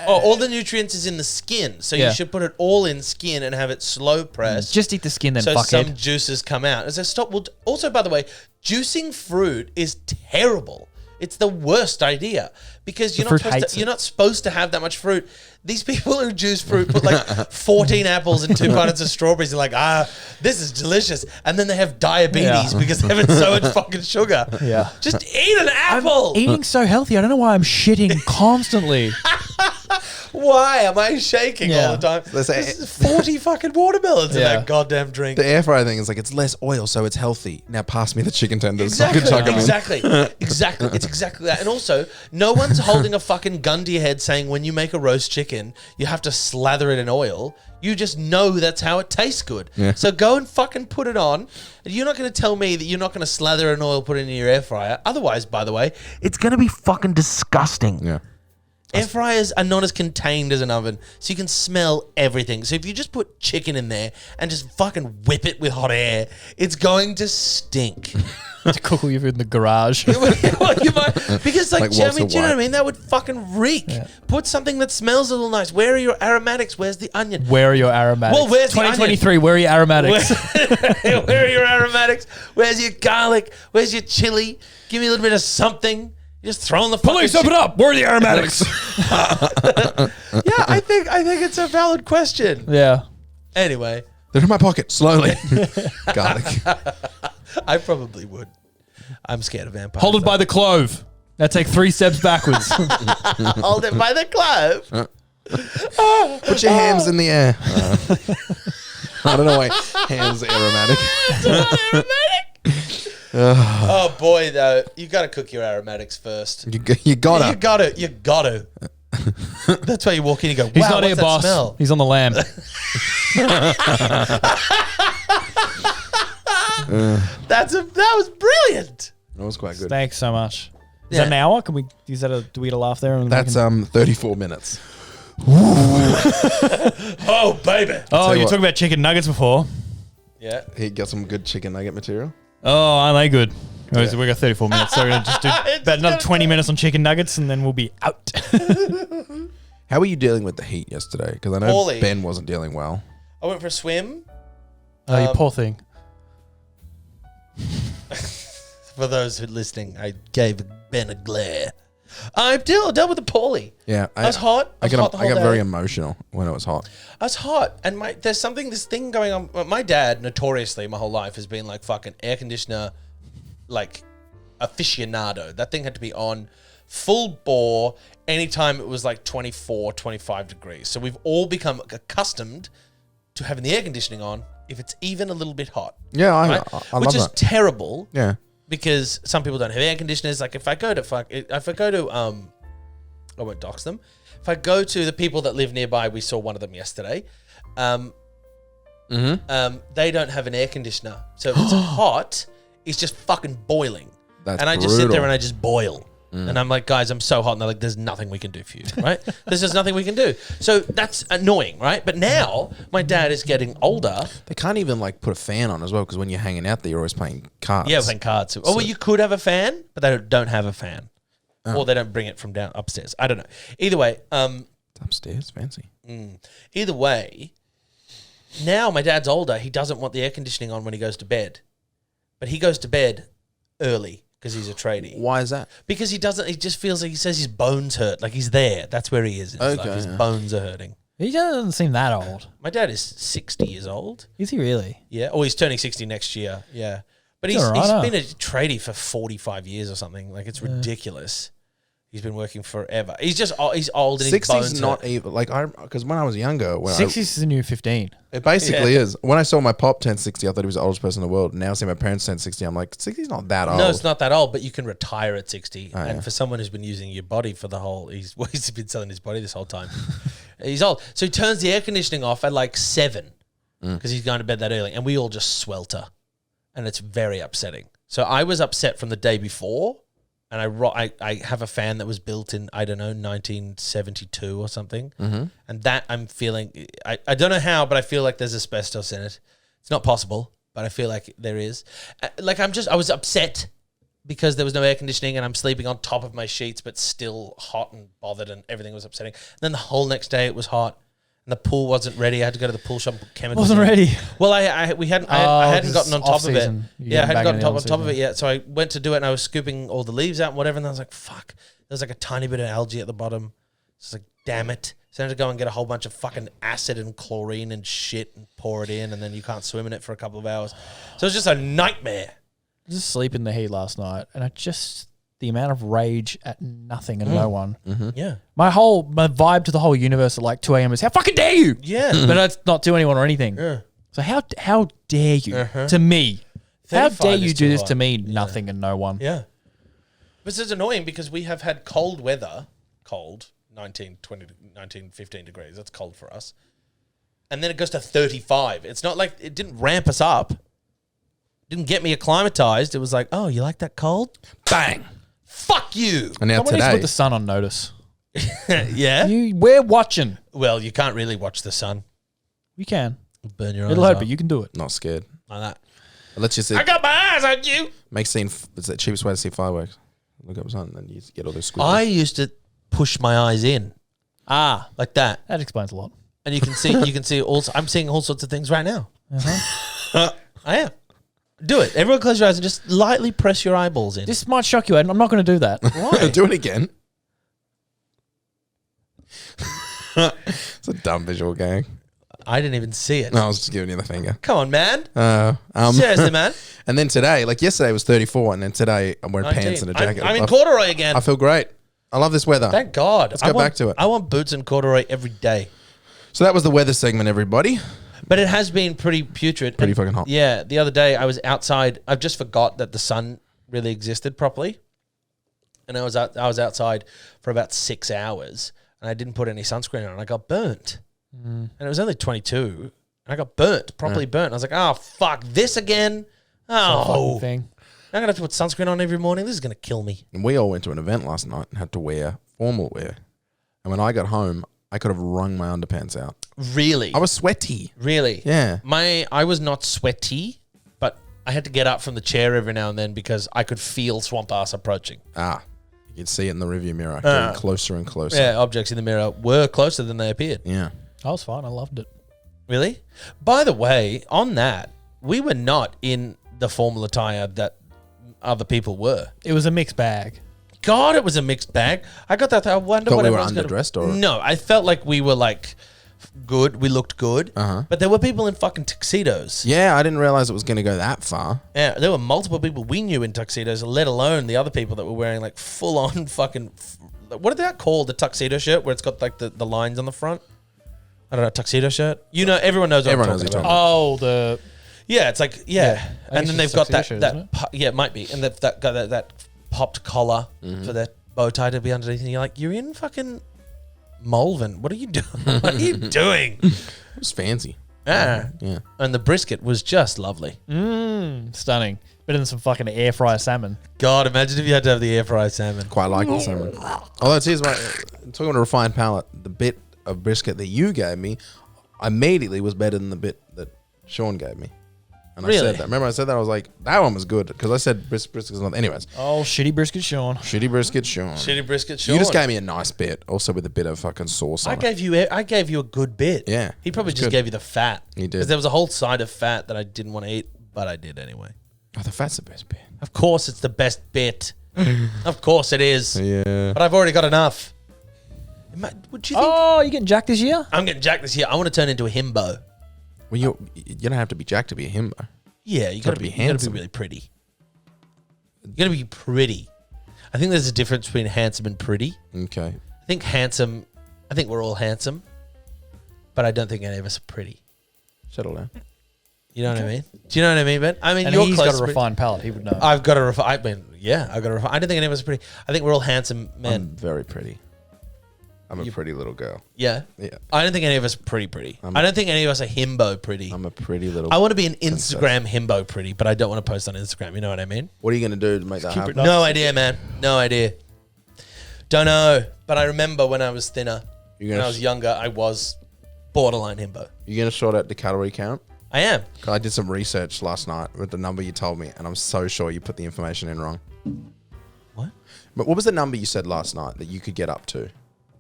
All the nutrients is in the skin, so you should put it all in skin and have it slow press. Just eat the skin then, so fuckhead. some juices come out. As a stop. Well, also, by the way, juicing fruit is terrible. It's the worst idea because you're not supposed to have that much fruit. These people who juice fruit put like 14 apples and 2 buttons of strawberries. They're like, this is delicious. And then they have diabetes because they have so much fucking sugar. Yeah. Just eat an apple. I'm eating so healthy. I don't know why I'm shitting constantly. Why am I shaking all the time? Let's say- There's 40 fucking watermelons in that goddamn drink. The air fryer thing is like, it's less oil, so it's healthy. Now pass me the chicken tenders. Exactly, So I can chuck 'em in. exactly. It's exactly that. And also, no one's holding a fucking gun to your head saying when you make a roast chicken, you have to slather it in oil. You just know that's how it tastes good. Yeah. So go and fucking put it on. You're not going to tell me that you're not going to slather it in oil, put it in your air fryer. Otherwise, by the way, it's going to be fucking disgusting. Yeah. Air fryers are not as contained as an oven, so you can smell everything. So if you just put chicken in there and just fucking whip it with hot air, it's going to stink. To cook all your food in the garage. Well, you might, because Like do you know Walter what I White. mean? That would fucking reek. Yeah. Put something that smells a little nice. Where are your aromatics? Where's the onion? Where are your aromatics? Well, where's the 2023, where are your aromatics? Where are your aromatics? Where's your garlic? Where's your chili? Give me a little bit of something. You're just throwing the Police, fucking open up! Where are the aromatics? Yeah, I think it's a valid question. Yeah. Anyway, They're in my pocket, slowly. Garlic. I probably would. I'm scared of vampires. Hold it by the clove. Now take 3 steps backwards. Hold it by the clove. Put your hands in the air. I don't know why hands are aromatic. Oh boy, though, you got to cook your aromatics first. You gotta. You gotta. That's why you walk in and go, wow, He's not what's here, that boss. smell? He's on the lamb. That was brilliant. That was quite good. Thanks so much. Is Yeah. that an hour? Can we use that? Do we get a laugh there? And That's 34 minutes. Oh, baby. Oh, you what. talked about chicken nuggets before. Yeah. He got some good chicken nugget material. Oh, aren't they good? We got 34 minutes, so we're going to just do about another 20 minutes on chicken nuggets, and then we'll be out. How were you dealing with the heat yesterday? Because I know Poorly. Ben wasn't dealing well. I went for a swim. Oh, you poor thing. For those who are listening, I gave Ben a glare. I dealt with the poorly. Yeah, I was hot. I was hot the got whole day. very emotional when it was hot. I was hot, and this thing going on. My dad, notoriously, my whole life has been like fucking air conditioner, like aficionado. That thing had to be on full bore anytime it was like 24, 25 degrees. So we've all become accustomed to having the air conditioning on if it's even a little bit hot. Yeah, I Right? love Which is that. terrible. Yeah. Because some people don't have air conditioners. Like if I go to I won't dox them. If I go to the people that live nearby, we saw one of them yesterday. they don't have an air conditioner. So if it's hot, it's just fucking boiling. That's and I just sit there brutal. and I just boil. And I'm like, guys, I'm so hot. And they're like, there's nothing we can do for you, right? There's just nothing we can do. So that's annoying, right? But now my dad is getting older. They can't even like put a fan on as well because when you're hanging out there, you're always playing cards. Yeah, playing cards. Oh, well, you could have a fan, but they don't have a fan. Or they don't bring it from down upstairs. I don't know. Either way, It's upstairs, fancy. either way, now my dad's older. He doesn't want the air conditioning on when he goes to bed. But he goes to bed early because he's a tradie. Why is that? Because he doesn't, he just feels like he says his bones hurt. Like he's there. That's where he is. It's like his bones are hurting. He doesn't seem that old. My dad is 60 years old. Is he really? Yeah. Oh, he's turning 60 next year. Yeah. But He's he's alright, been a tradie for 45 years or something. Like it's ridiculous. He's been working forever. He's just he's old and his bones 60's not hurt. even like because when I was younger, 60 is the new 15. it basically is. When I saw my pop turn 60, I thought he was the oldest person in the world. Now I see my parents turn 60, I'm like, 60's not that old. No, it's not that old, but you can retire at 60. Oh, and yeah. for someone who's been using your body for the whole, he's been selling his body this whole time. He's old. So he turns the air conditioning off at like 7 because he's going to bed that early. And we all just swelter. And it's very upsetting. So I was upset from the day before. And I have a fan that was built in, I don't know, 1972 or something. And that I'm feeling, I don't know how, but I feel like there's asbestos in it. It's not possible, but I feel like there is. Like I was upset because there was no air conditioning and I'm sleeping on top of my sheets, but still hot and bothered and everything was upsetting. And then the whole next day it was hot. And the pool wasn't ready. I had to go to the pool shop and put chemicals. Wasn't in it. ready. Well, I hadn't gotten on top of it. off-season. You Yeah, I get hadn't back in gotten the on top of on-season. it yet. So I went to do it and I was scooping all the leaves out and whatever. And I was like, fuck. There's like a tiny bit of algae at the bottom. So I was like, damn it. So I had to go and get a whole bunch of fucking acid and chlorine and shit and pour it in. And then you can't swim in it for a couple of hours. So it was just a nightmare. I was asleep in the heat last night, and the amount of rage at nothing and no one. Yeah. My vibe to the whole universe at like 2 a.m. is how fucking dare you? Yeah. But it's not to anyone or anything. Yeah. So how dare you to me? How 35 dare is you too do this hot. to me? Nothing and no one. Yeah. But it's annoying because we have had cold weather, 19, 20, 19, 15 degrees. That's cold for us. And then it goes to 35. It's not like it didn't ramp us up. Didn't get me acclimatized. It was like, oh, you like that cold? Bang. Fuck you. And now Someone needs to today, put the sun on notice. Yeah? We're watching. Well, you can't really watch the sun. You can. Burn your eyes It'll hurt, out. but you can do it. not scared. Like that. But let's just I got my eyes on you. it's the cheapest way to see fireworks. Look up the sun, and then you get all those squiggles. I used to push my eyes in. Like that. That explains a lot. And you can see I'm seeing all sorts of things right now. I am. Do it. Everyone close your eyes and just lightly press your eyeballs in. This might shock you, Aidan. I'm not going to do that. Why? Do it again. It's a dumb visual gag. I didn't even see it. No, I was just giving you the finger. Come on, man. Seriously, Seriously, man. And then today, like yesterday was 34, and then today I'm wearing 19. pants and a jacket. I'm in corduroy again. I feel great. I love this weather. Thank God. Let's go back to it. I want boots and corduroy every day. So that was the weather segment, everybody. But it has been pretty putrid. Pretty fucking hot. Yeah. The other day I was outside. I just forgot that the sun really existed properly. And I was outside for about 6 hours and I didn't put any sunscreen on and I got burnt. And it was only 22 and I got properly burnt. I was like, oh, fuck, this again? Oh, Fucking thing. I'm going to have to put sunscreen on every morning. This is going to kill me. And we all went to an event last night and had to wear formal wear. And when I got home, I could have wrung my underpants out. Really? I was sweaty. Really? Yeah. I was not sweaty, but I had to get up from the chair every now and then because I could feel swamp ass approaching. You could see it in the rearview mirror, getting closer and closer. Yeah, objects in the mirror were closer than they appeared. Yeah. I was fine. I loved it. Really? By the way, on that, we were not in the formal attire that other people were. It was a mixed bag. God, it was a mixed bag. I got that. I wonder Thought what we were everyone's gonna- underdressed or- No, I felt like we were like good. We looked good. But there were people in fucking tuxedos. Yeah, I didn't realize it was going to go that far. Yeah, there were multiple people we knew in tuxedos, let alone the other people that were wearing like full on fucking. What are they called? The tuxedo shirt where it's got like the lines on the front. I don't know, tuxedo shirt. You know, everyone knows what Everyone I'm knows talking what you're about. Oh, the Yeah, it's like I and think then it's they've just got tuxedo that shirt, isn't it? yeah, it might be, and they've got that popped collar for their bow tie to be underneath, and you're like, you're in fucking Malvern. What are you doing? What are you doing? It was fancy. Yeah. Yeah. And the brisket was just lovely. Stunning. Better than some fucking air fryer salmon. God, imagine if you had to have the air fried salmon. Quite like the salmon. Although, here's my talking about a refined palate. The bit of brisket that you gave me immediately was better than the bit that Sean gave me. And I Really? said that. Remember I said that? I was like, that one was good. Because I said brisket's not. Anyways, Oh, shitty brisket, Sean. shitty brisket, Sean. Shitty brisket, Sean. You just gave me a nice bit, also with a bit of fucking sauce on I gave you a good bit. Yeah, He probably it's just good. gave you the fat. He did. Because there was a whole side of fat that I didn't want to eat, but I did anyway. it. Oh, the fat's the best bit. Of course it's the best bit. Of course it is. Yeah. But I've already got enough. Would you think Oh, you getting jacked this year? I'm getting jacked this year? I want to turn into a himbo. Well, you don't have to be jacked to be a himbo. Yeah, you gotta be handsome. really pretty. You gotta be pretty. I think there's a difference between handsome and pretty. Okay. I think handsome. I think we're all handsome, but I don't think any of us are pretty. Settle down. You know what I mean? Do you know what I mean, Ben? I mean, And you're he's close got to a refined palate. He would know. I've got a refine. I mean, yeah, I've got a refine. I don't think any of us are pretty. I think we're all handsome men. I'm very pretty. I'm a pretty little girl. Yeah. Yeah. I don't think any of us are pretty. I don't think any of us are himbo pretty. I'm a pretty little. I want to be an Instagram himbo pretty, but I don't want to post on Instagram. You know what I mean? What are you going to do to make that happen? No idea, man. No idea. Don't know. But I remember when I was thinner, You're when gonna I was younger, I was borderline himbo. You're going to sort out the calorie count? I am. 'Cause I did some research last night with the number you told me, and I'm so sure you put the information in wrong. What? But what was the number you said last night that you could get up to?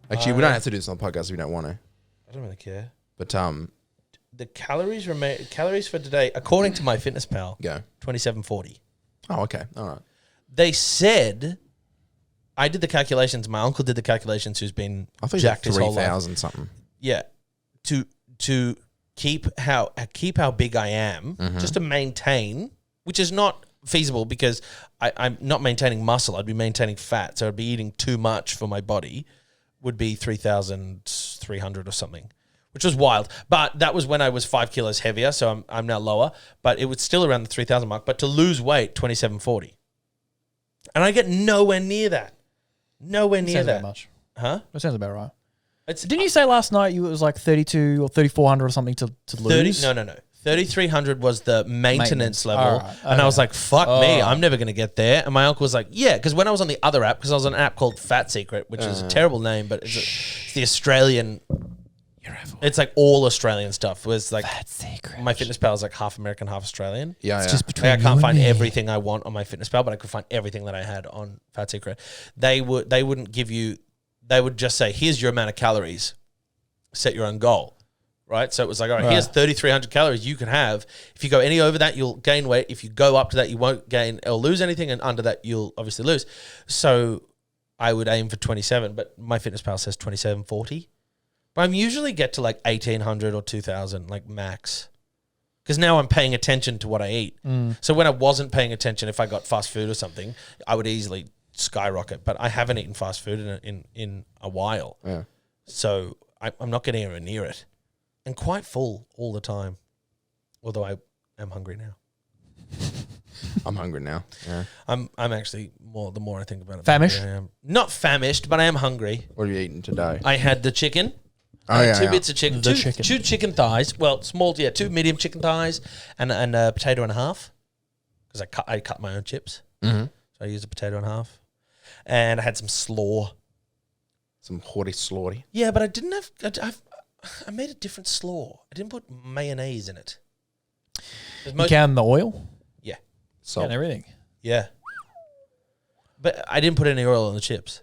Actually, we don't have to do this on the podcast if we don't want to. I don't really care. But The calories for today, according to MyFitnessPal, go. 2740. Oh, okay. All right. They said, I did the calculations. My uncle did the calculations. Who's been I thought you jacked said his whole life. 3,000 something. Yeah, to keep how big I am, just to maintain, which is not feasible because I'm not maintaining muscle. I'd be maintaining fat, so I'd be eating too much for my body. Would be 3,300 or something, which was wild. But that was when I was 5 kilos heavier, so I'm now lower. But it was still around the 3,000 mark. But to lose weight, 2740, and I get nowhere near that. Nowhere near Sounds that. about much. Huh? That sounds about right. It's Didn't you say last night it was like 32 or 3,400 or something to 30, lose? no. 3,300 was the maintenance level. All right. And I was like, fuck me, Oh. I'm never going to get there. And my uncle was like, yeah, because when I was on the other app, because I was on an app called Fat Secret, which is a terrible name, but it's the Australian, it's like all Australian stuff. It was like, Fat Secret. my Fitness Pal is like half American, half Australian. Yeah, yeah. Just between Like, I you can't and find me. everything I want on my Fitness Pal, but I could find everything that I had on Fat Secret. They wouldn't give you, they would just say, here's your amount of calories, set your own goal. Right, so it was like, all right, here's 3,300 calories you can have. If you go any over that, you'll gain weight. If you go up to that, you won't gain or lose anything, and under that, you'll obviously lose. So I would aim for 27, but my MyFitnessPal says 2740. But I'm usually get to like 1,800 or 2,000, like max, because now I'm paying attention to what I eat. So when I wasn't paying attention, if I got fast food or something, I would easily skyrocket. But I haven't eaten fast food in a while, Yeah. so I'm not getting anywhere near it. And quite full all the time, although I am hungry now. I'm hungry now. Yeah. I'm actually the more I think about it. Famished? the hungrier I am. Not famished, but I am hungry. What have you eaten today? I had the chicken. Oh, I had yeah, two yeah. bits of chicken. The Two chicken. two chicken thighs. Well, two medium chicken thighs and a potato and a half. Because I cut my own chips. Mm-hmm. So I used a potato and a half. And I had some slaw. Some haughty slaughty. Yeah, but I didn't have... I made a different slaw. I didn't put mayonnaise in it. 'Cause You count the oil? Yeah. Salt. Count everything. Yeah. But I didn't put any oil on the chips.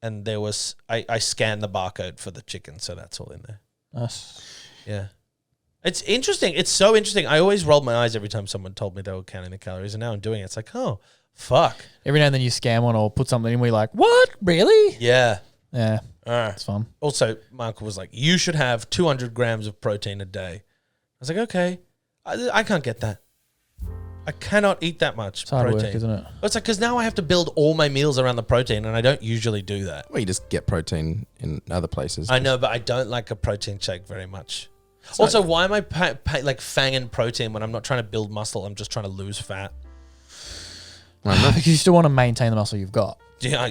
And there was... I scanned the barcode for the chicken, so that's all in there. Nice. Yeah. It's interesting. It's so interesting. I always rolled my eyes every time someone told me they were counting the calories, and now I'm doing it. It's like, oh, fuck. Every now and then you scam one or put something in where you're like, what? Really? Yeah. Yeah, it's fun. Also, my uncle was like, you should have 200 grams of protein a day. I was like, okay. I can't get that. I cannot eat that much It's hard protein. work, isn't it? It's like, because now I have to build all my meals around the protein, and I don't usually do that. Well, you just get protein in other places. I know, but I don't like a protein shake very much. Also, why am I like fanging protein when I'm not trying to build muscle? I'm just trying to lose fat. Because you still want to maintain the muscle you've got. Yeah,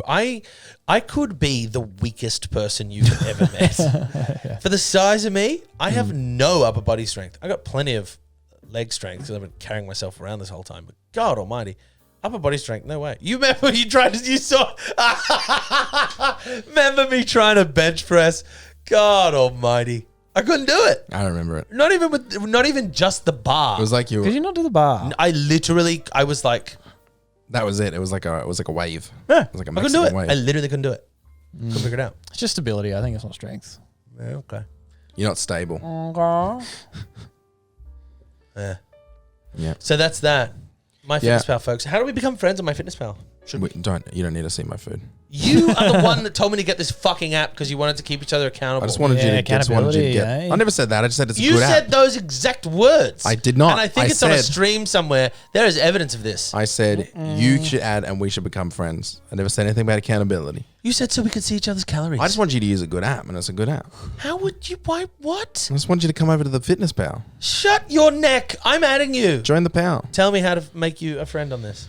I could be the weakest person you've ever met. For the size of me, I have no upper body strength. I got plenty of leg strength because I've been carrying myself around this whole time. But God Almighty, upper body strength, no way. You remember you saw? Remember me trying to bench press? God Almighty, I couldn't do it. I don't remember it. Not even just the bar. It was like you. Could you not do the bar? I was like. That was it. It was like a wave. Yeah, It was like a I couldn't do Mexican it. wave. I literally couldn't do it. Couldn't figure it out. It's just stability. I think it's not strength. Yeah, okay. You're not stable. Yeah. Yeah. So that's that. MyFitnessPal, folks. How do we become friends on MyFitnessPal? You don't need to see my food. You are the one that told me to get this fucking app because you wanted to keep each other accountable. I just wanted you to get. accountability, I never said that. I just said it's a You good said app. those exact words. I did not. And I think I it's on a said- stream somewhere. There is evidence of this. I said you should add and we should become friends. I never said anything about accountability. You said so we could see each other's calories. I just want you to use a good app, and it's a good app. How would you? Why? What? I just want you to come over to the Fitness Pal. Shut your neck. I'm adding you. Join the pal. Tell me how to make you a friend on this.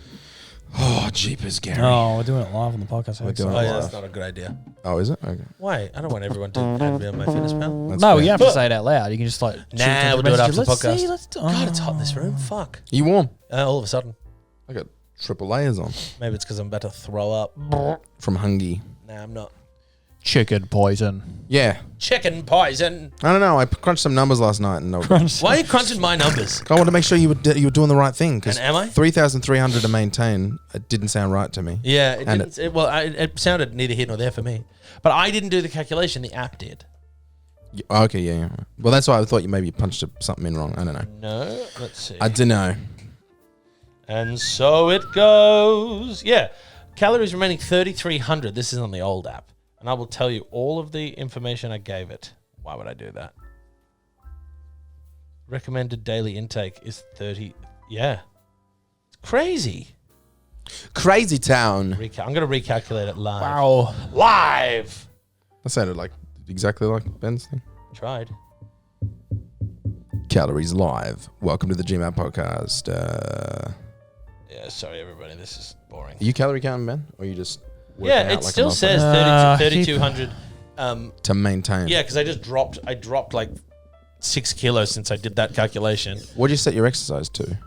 Oh, jeepers, Gary. Oh, we're doing it live on the podcast. We're doing Oh, it yeah, live. that's not a good idea. Oh, is it? Okay. Why? I don't want everyone to add me on MyFitnessPal. That's No, fair. you don't have to say it out loud. You can just like. Nah, we'll do it after the Let's podcast. see, let's do- God, it's hot in this room. Fuck. You warm? All of a sudden. I got triple layers on Maybe it's because I'm about to throw up. from Hungy. Nah, I'm not. Chicken poison. Yeah. Chicken poison. I don't know. I crunched some numbers last night and Why are you crunching my numbers? I wanted to make sure you were doing the right thing. And am I? 3,300 to maintain. It didn't sound right to me. Yeah, it, And didn't, it sounded neither here nor there for me. But I didn't do the calculation. The app did. Okay, yeah. Well, that's why I thought you maybe punched something in wrong. I don't know. No, let's see. I don't know. And so it goes. Yeah, calories remaining 3,300. This is on the old app. And I will tell you all of the information I gave it. Why would I do that? Recommended daily intake is 30. Yeah. It's crazy. Crazy town. I'm going to recalculate it live. Wow. Live! That sounded like exactly like Ben's thing. Tried. Calories live. Welcome to the GMat podcast. Yeah, sorry, everybody. This is boring. Are you calorie counting, Ben? Or are you just working Yeah, out it like a still motherfucker? says 3,200. To maintain. Yeah, because I dropped like 6 kilos since I did that calculation. What do you set your exercise to?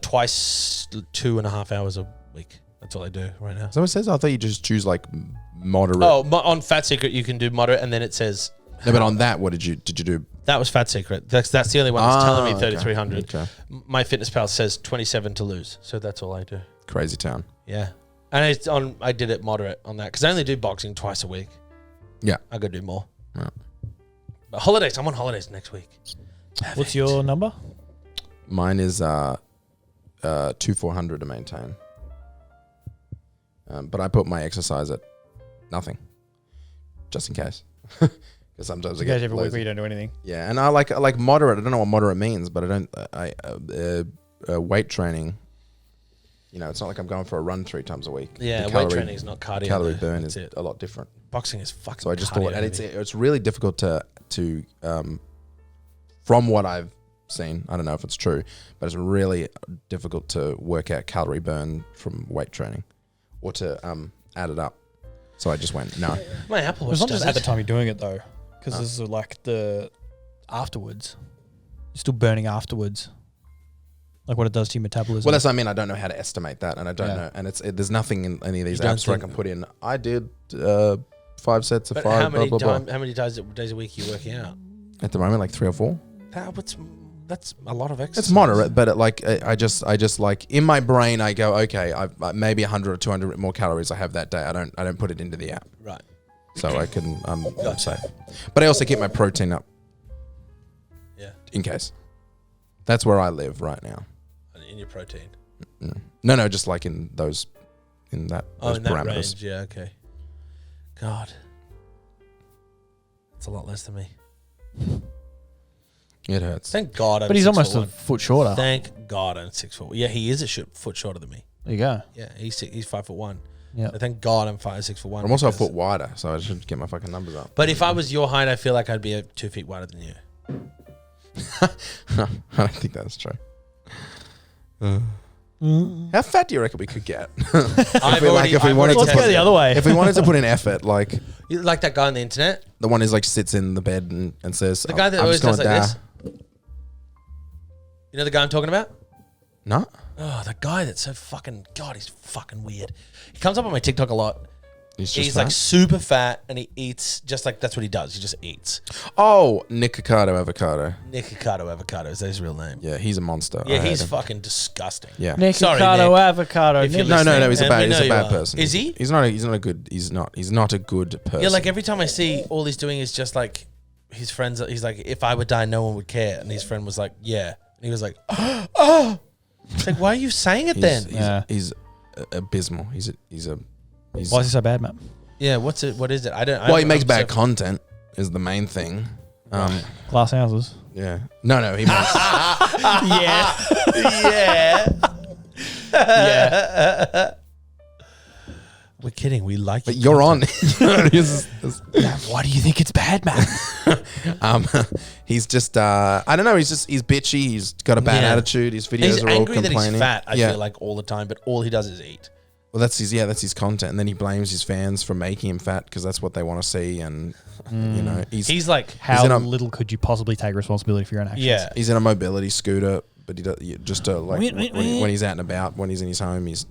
Twice 2.5 hours a week. That's all I do right now. Is that what it says? I thought you just choose like moderate. Oh, on Fat Secret you can do moderate, and then it says No, but on that, what did you do? that was Fat Secret. That's the only one that's telling me okay. 3,300. Okay. MyFitnessPal says 27 to lose, so that's all I do. Crazy town. Yeah, and I did it moderate on that because I only do boxing twice a week. Yeah. I could do more. Yeah. But holidays, I'm on holidays next week. What's your number? Mine is 2,400 to maintain. But I put my exercise at nothing, just in case. Because sometimes I You guys get every week lazy. where you don't do anything. Yeah, and I like moderate. I don't know what moderate means, but weight training. You know, it's not like I'm going for a run 3 times a week. Yeah, The weight training is not cardio. Calorie though. burn That's is it. a lot different. Boxing is fucking. So I just cardio thought, and heavy. it's really difficult to from what I've seen. I don't know if it's true, but it's really difficult to work out calorie burn from weight training, or to add it up. So I just went no. My Apple Watch It's not does just at the it. time you're doing it though, because this is like the afterwards. You're still burning afterwards, like what it does to your metabolism. Well, that's what I mean. I don't know how to estimate that, and I don't Yeah. know. And there's nothing in any of these You don't apps where I think- can put in. I did 5 sets of But 5. how many blah, blah, blah. how many days a week are you working out? At the moment, like 3 or 4. That's a lot of exercise. It's moderate, but I just like in my brain I go, okay, I've maybe 100 or 200 more calories I have that day. I don't put it into the app, Right. so I can I'm safe. But I also keep my protein up Yeah. in case. That's where I live right now. In your protein. No, just like in those Oh, those in that parameters. range. Yeah. Okay. God. That's a lot less than me. It hurts. Thank God I'm but he's 6 almost foot a one. foot shorter. Thank God I'm 6 foot. Yeah, he is a foot shorter than me. There you go. Yeah, he's 5'1". Yeah. So thank God I'm 6'1". I'm also a because- foot wider, so I should get my fucking numbers up. But if I was your height, I feel like I'd be 2 feet wider than you. I don't think that's true. How fat do you reckon we could get? I've we, already, if we I've wanted already to Let's put- go the other way. If we wanted to put in effort, like You like that guy on the internet? the one who's like sits in the bed and says, The guy that I'm always just does gonna like die. this. You know the guy I'm talking about? No? Oh, the guy that's so fucking he's fucking weird. He comes up on my TikTok a lot. He's just He's like fat? super fat and he eats just like that's what he does. He just eats. Oh, Nick Avocado. Nick Avocado is that his real name? Yeah, he's a monster. Yeah, I hate he's him. fucking disgusting. Yeah. Nick Sorry, avocado, Nick. avocado. If you're Nick- No, listening, he's a and bad we know you are. person. Is he? He's not a good person. Yeah, like every time I see all he's doing is just like his friends. He's like, if I would die, no one would care. And his friend was like, yeah. And he was like, oh. It's like, why are you saying it then? He's abysmal. He's Why is he so bad, man? Yeah, what's it? What is it? I don't. well, he makes I'm bad so- content is the main thing. Glass houses. Yeah. No, he makes Yeah. Yeah. Yeah. We're kidding. We like but it. you're on. Why do you think it's bad, man? He's just I don't know, he's bitchy, he's got a bad Yeah. attitude, his videos He's are all angry that complaining. he's fat. I yeah. feel like all the time, but all he does is eat. Well, that's his content, and then he blames his fans for making him fat because that's what they want to see, and you know, He's like, How in a- little could you possibly take responsibility for your own actions? yeah. he's in a mobility scooter, but he does just like when he's out and about, when he's in his home, he's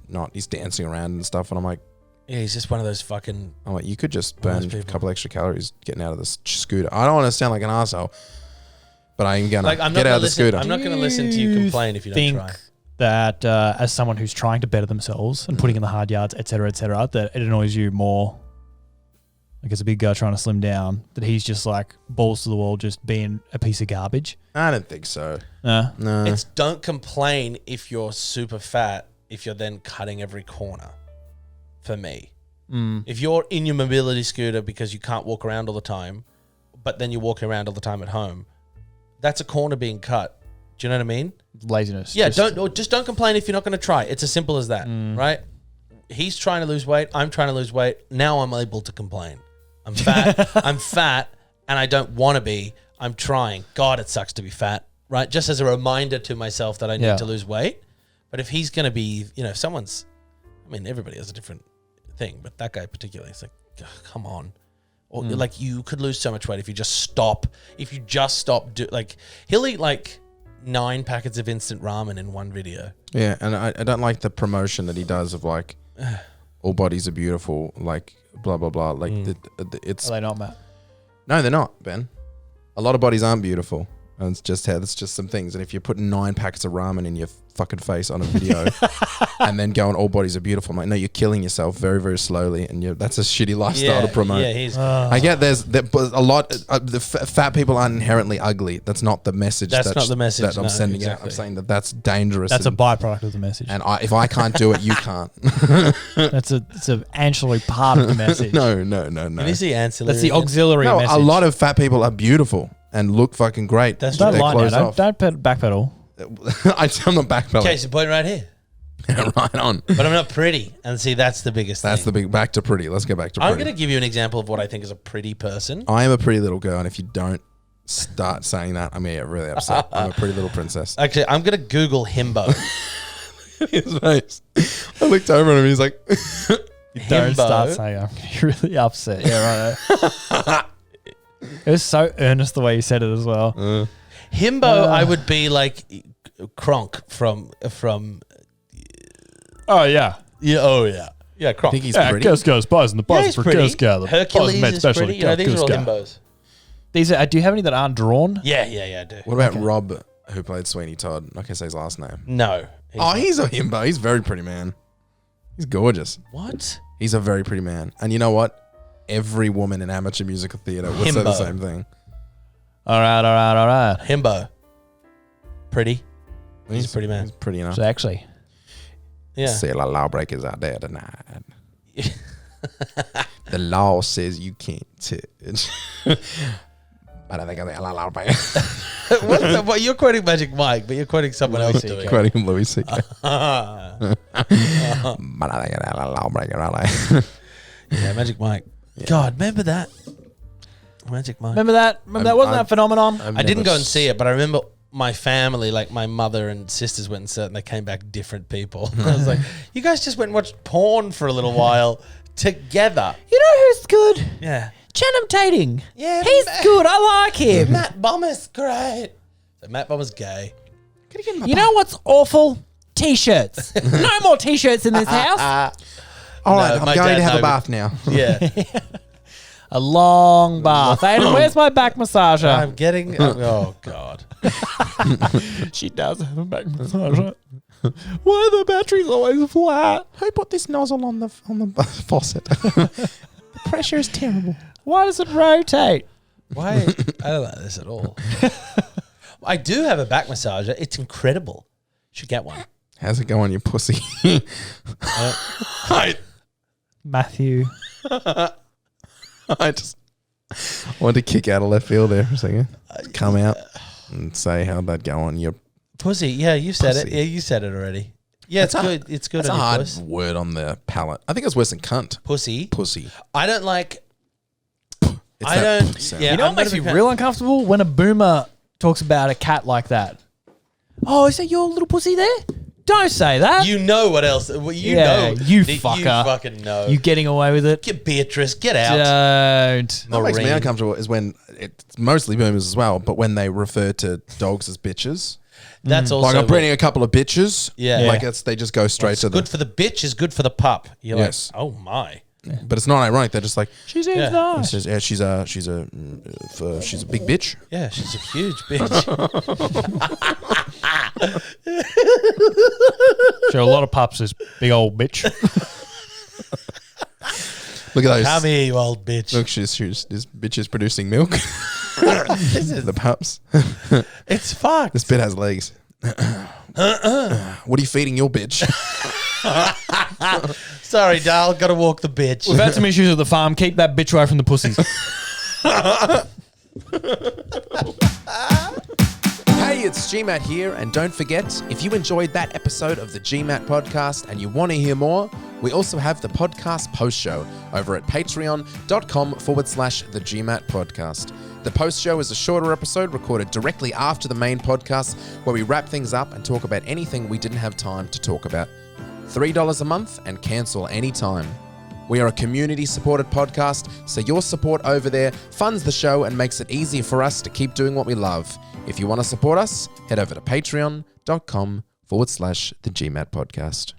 dancing around and stuff, and I'm like, He's just one of those fucking. you could just One of burn those a people. couple extra calories getting out of this scooter. I don't want to sound like an asshole, but I'm gonna Like, I'm not get gonna out of the listen. scooter. I'm not going to listen to you complain if you don't think try. that as someone who's trying to better themselves and putting in the hard yards, et cetera, that it annoys you more, like as a big guy trying to slim down, that he's just like balls to the wall, just being a piece of garbage? I don't think so. No. It's don't complain if you're super fat if you're then cutting every corner. For me, if you're in your mobility scooter because you can't walk around all the time, but then you walk around all the time at home, that's a corner being cut. Do you know what I mean? Laziness. Yeah, just don't complain if you're not going to try. It's as simple as that, right? He's trying to lose weight. I'm trying to lose weight. Now I'm able to complain. I'm fat. I'm fat, and I don't want to be. I'm trying. God, it sucks to be fat, right? Just as a reminder to myself that I need to lose weight. But if he's going to be, if someone's, everybody has a different thing, but that guy particularly, it's like, ugh, come on. Or like you could lose so much weight if you just stop. If you just stop, he'll eat like 9 packets of instant ramen in one video. Yeah, and I don't like the promotion that he does of like all bodies are beautiful, like blah blah blah. Like it's Are they not, Matt? no, they're not, Ben. A lot of bodies aren't beautiful, and it's just some things. And if you're putting 9 packets of ramen in your fucking face on a video, and then going all bodies are beautiful, I'm like, no, you're killing yourself very very slowly, and that's a shitty lifestyle to promote. Yeah, he's. I get but a lot the fat people aren't inherently ugly. That's not the message. That's not the message, that I'm no, sending out. exactly. I'm saying that's dangerous. That's a and, byproduct of the message. and if I can't do it, you can't. It's an ancillary part of the message. No. Can you see ancillary? That's the again? auxiliary No, message. a lot of fat people are beautiful and look fucking great. That's Don't They're lie now. clothes off. Don't backpedal. I'm not backpedaling. Case in point right here. Right on. But I'm not pretty. And see, that's the biggest That's thing. the big back to pretty. Let's go back to pretty. I'm going to give you an example of what I think is a pretty person. I am a pretty little girl, and if you don't start saying that, I'm gonna get really upset. I'm a pretty little princess. Actually, I'm going to Google himbo. His face. I looked over at him. He's like, Don't Himbo. start saying I'm really upset. Yeah, right. It was so earnest the way you said it as well. Himbo, I would be like Kronk from. Oh yeah. Yeah. Oh yeah. Yeah, Kronk. I think he's Yeah, pretty. girls, boys, and the Yeah, boys he's for pretty. girls gather. Hercules is pretty. These are all himbos. These are. Do you have any that aren't drawn? Yeah, I do. What about Rob, who played Sweeney Todd? Not gonna say his last name. No. He's a himbo. He's a very pretty man. He's gorgeous. What? He's a very pretty man. And you know what? Every woman in amateur musical theatre would say the Himbo. same thing. All right. Himbo. Pretty. He's a pretty man. He's pretty enough. So actually, Yeah. See a lot of lawbreakers out there tonight. The law says you can't touch. But I think I think a lot of lawbreakers. What, you're quoting Magic Mike, but you're quoting someone else Louis doing it. Quoting Louis C.K. Ah. But I think a lot of lawbreakers out there. Yeah, Magic Mike. God, remember that? Magic Mike. remember that? Remember that? Wasn't that a phenomenon? I didn't go and see it, but I remember my family, like my mother and sisters went and said, and they came back different people. I was like, you guys just went and watched porn for a little while together. You know who's good? Yeah. Channing Tatum. Yeah, He's good. I like him. Matt Bomber's great. So Matt Bomber's gay. You know what's awful? T-shirts. No more T-shirts in this house. All right, my I'm going dad to have a knows. bath now. Yeah. A long bath. Aidan, where's my back massager? I'm getting... Oh, God. She does have a back massager. Why are the batteries always flat? Who put this nozzle on the faucet? The pressure is terrible. Why does it rotate? Why? I don't like this at all. I do have a back massager. It's incredible. Should get one. How's it going, you pussy? Matthew. I just wanted to kick out of left field there for a second. Come out and say how'd that go on your Pussy. Yeah, you said Pussy. it. Yeah, you said it already. Yeah, it's good. It's good That's a on your hard puss. word on the palate. I think it's worse than cunt. Pussy. Pussy. I don't like... It's I that don't... sound. Yeah, You know I'm what makes gonna me be- real uncomfortable? When a boomer talks about a cat like that. Oh, is that your little pussy there? Don't say that. You know what else? Well, you Yeah, know. you You fucker. fucking know. You getting away with it? Get Beatrice. Get out. Don't. What makes me Maureen. uncomfortable is when it's mostly boomers as well, but when they refer to dogs as bitches. That's also... Like I'm breeding a couple of bitches. Yeah. Like they just go straight It's to good the. for the bitch is good for the pup. You're Yes. like, oh my. But it's not ironic. They're just like She seems Yeah. it nice. says, yeah, she's a big bitch. Yeah, she's a huge bitch. Sure, a lot of pups is big old bitch. Look at those. Come here, you old bitch. Look, this bitch is producing milk. The pups. It's fucked. This bit has legs. What are you feeding your bitch? Sorry, Dal. Got to walk the bitch. We've had some issues at the farm. Keep that bitch away from the pussies. Hey, it's GMat here, and don't forget, if you enjoyed that episode of the GMat podcast and you want to hear more, we also have the podcast post show over at patreon.com/the GMat podcast. The post show is a shorter episode recorded directly after the main podcast where we wrap things up and talk about anything we didn't have time to talk about. $3 a month and cancel anytime. We are a community-supported podcast, so your support over there funds the show and makes it easier for us to keep doing what we love. If you want to support us, head over to patreon.com/the GMat podcast.